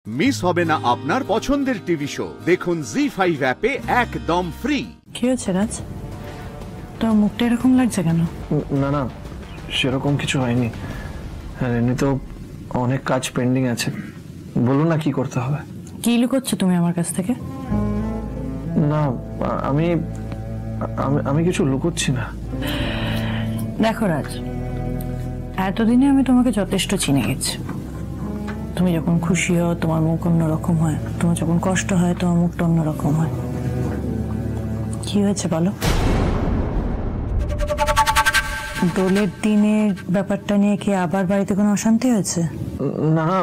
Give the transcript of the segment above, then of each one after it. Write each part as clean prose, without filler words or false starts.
Miss হবে না আপনার পছন্দের টিভি শো। দেখুন জি5 অ্যাপে একদম ফ্রি। কি হয়েছে রাজ, তোর মুখটা এরকম লাগছে কেন? না না, সেরকম কিছু হয়নি। হ্যাঁ, এমনি তো অনেক কাজ পেন্ডিং আছে। বলুন না কি করতে হবে। কি লুকোচ্ছ তুমি আমার কাছ থেকে? না, আমি আমি কিছু লুকোচ্ছি না। দেখো রাজ, এতদিনে আমি তোমাকে যথেষ্ট চিনে গেছি। তুমি যখন খুশি হও তোমার মুখ অন্যরকম হয়, তোমার যখন কষ্ট হয় তোমার মুখটা অন্যরকম হয়। কি হয়েছে বলো? দোলের দিনের ব্যাপারটা নিয়ে কি আবার বাড়িতে কোনো অশান্তি হয়েছে? না না,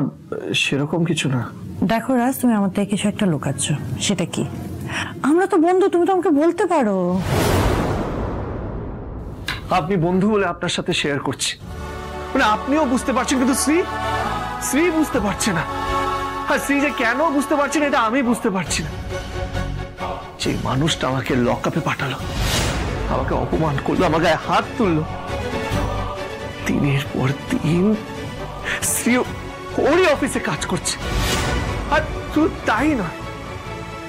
সেরকম কিছু না। দেখো রাজ, তুমি আমার থেকে কিছু একটা লুকাচ্ছ। সেটা কি? আমরা তো বন্ধু, তুমি তো আমাকে বলতে পারো। আপনি বন্ধু বলে আপনার সাথে শেয়ার করছি, মানে আপনিও বুঝতে পারছেন, কিন্তু শ্রী বুঝতে পারছে না। আর শ্রী যে কেন বুঝতে পারছে না এটা আমি বুঝতে পারছি না। যে মানুষটা আমাকে লকআপে পাঠালো, আমাকে অপমান করলো, আমার গায়ে হাত তুললো, দিনের পর দিন শ্রী ওরই অফিসে কাজ করছে। আর শুধু তাই নয়,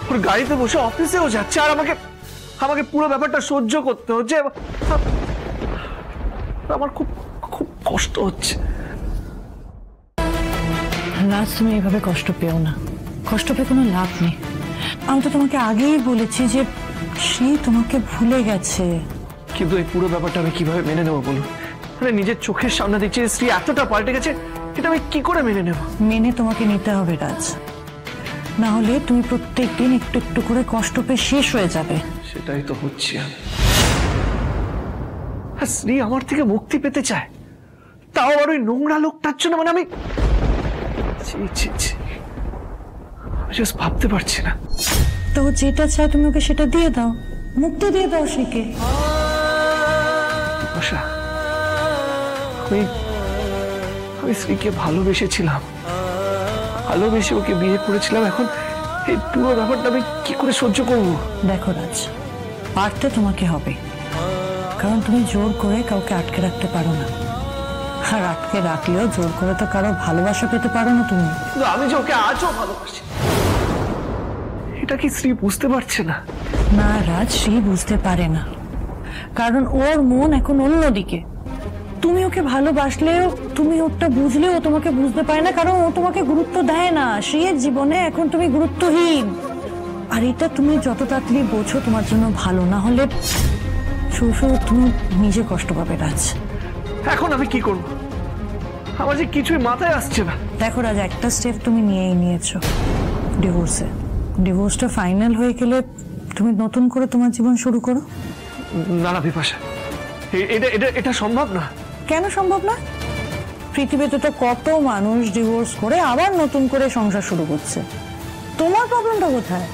ওর গাড়িতে বসে অফিসেও যাচ্ছে, আর আমাকে পুরো ব্যাপারটা সহ্য করতে হচ্ছে। আমার খুব খুব কষ্ট হচ্ছে। রাজ, তুমি এভাবে কষ্ট পেও না। কষ্ট পেয়ে কোনো লাভ নেই। আমি তো তোমাকে আগেই বলেছি যে শ্রী তোমাকে ভুলে গেছে। কিন্তু এই পুরো ব্যাপারটা আমি কিভাবে মেনে নেবো বলুন? মানে নিজের চোখের সামনে দেখছি শ্রী এতটা পাল্টে গেছে, এটা আমি কি করে মেনে নেব? মেনে তোমাকে নিতে হবে রাজ, না হলে তুমি প্রত্যেকদিন একটু একটু করে কষ্ট পেয়ে শেষ হয়ে যাবে। সেটাই তো হচ্ছে। আর শ্রী আমার থেকে মুক্তি পেতে চায়, তাও আবার ওই নোংরা লোকটার জন্য। মানে আমি জাস্ট ভাবতে পারছি না। তো যেটা চায় তুমি ওকে সেটা দিয়ে দাও, মুক্তি দিয়ে দাও শ্রীকে। আমি শ্রীকে ভালোবেসেছিলাম, ভালোবেসে ওকে বিয়ে করেছিলাম। এখন এই পুরো ব্যাপারটা আমি কি করে সহ্য করবো? দেখো রাজ, পারতে তোমাকে হবে, কারণ তুমি জোর করে কাউকে আটকে রাখতে পারো না। আর আটকে রাখলেও জোর করে তো কারো ভালোবাসা পেতে পারো না তুমি। আমি যে ওকে আজও ভালোবাসি, এটা কি শ্রী বুঝতে পারছে না? না রাজ, শ্রী বুঝতে পারে না, কারণ ওর মন এখন অন্যদিকে। তুমি ওকে ভালোবাসলেও, তুমি ওটা বুঝলেও ও তোমাকে বুঝতে পারে না, কারণ ও তোমাকে গুরুত্ব দেয় না। শ্রীয়ের জীবনে এখন তুমি গুরুত্বহীন। আর এটা তুমি যত তাড়াতাড়ি বোঝো তোমার জন্য ভালো, না হলে শুধু তুমি নিজে কষ্ট পাবে রাজ। এখন আমি কি করব? আমার যে কিছুই মাথায় আসছে না। দেখো রাজ, একটা স্টেপ তুমি নিয়েই নিয়েছো, ডিভোর্সটা ফাইনাল হয়ে গেলে তুমি নতুন করে তোমার জীবন শুরু করো। না না বিপাশা, এটা সম্ভব না। কেন সম্ভব না? পৃথিবীতে তো কত মানুষ ডিভোর্স করে আবার নতুন করে সংসার শুরু করছে। তোমার প্রবলেমটা কোথায়?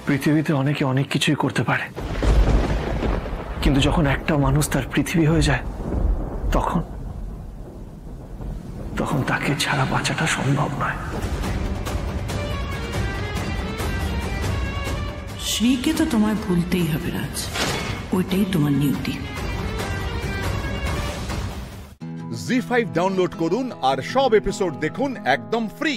পৃথিবীতে অনেকে অনেক কিছুই করতে পারে, কিন্তু যখন একটা মানুষ তার পৃথিবী হয়ে যায়, তখন তাকে ছাড়া বাঁচাটা সম্ভব নয়। শ্রীকে তো তোমায় ভুলতেই হবে রাজ, ওইটাই তোমার নিয়তি। জি5 ডাউনলোড করুন আর সব এপিসোড দেখুন একদম ফ্রি।